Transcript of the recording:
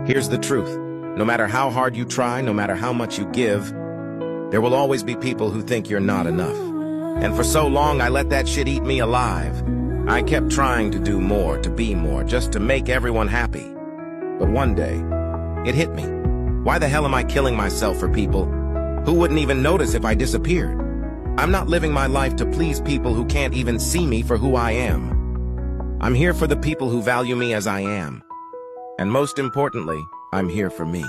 Here's the truth. No matter how hard you try, no matter how much you give, there will always be people who think you're not enough. And for so long, I let that shit eat me alive. I kept trying to do more, to be more, just to make everyone happy. But one day, it hit me. Why the hell am I killing myself for people who wouldn't even notice if I disappeared? I'm not living my life to please people who can't even see me for who I am. I'm here for the people who value me as I am. And most importantly, I'm here for me.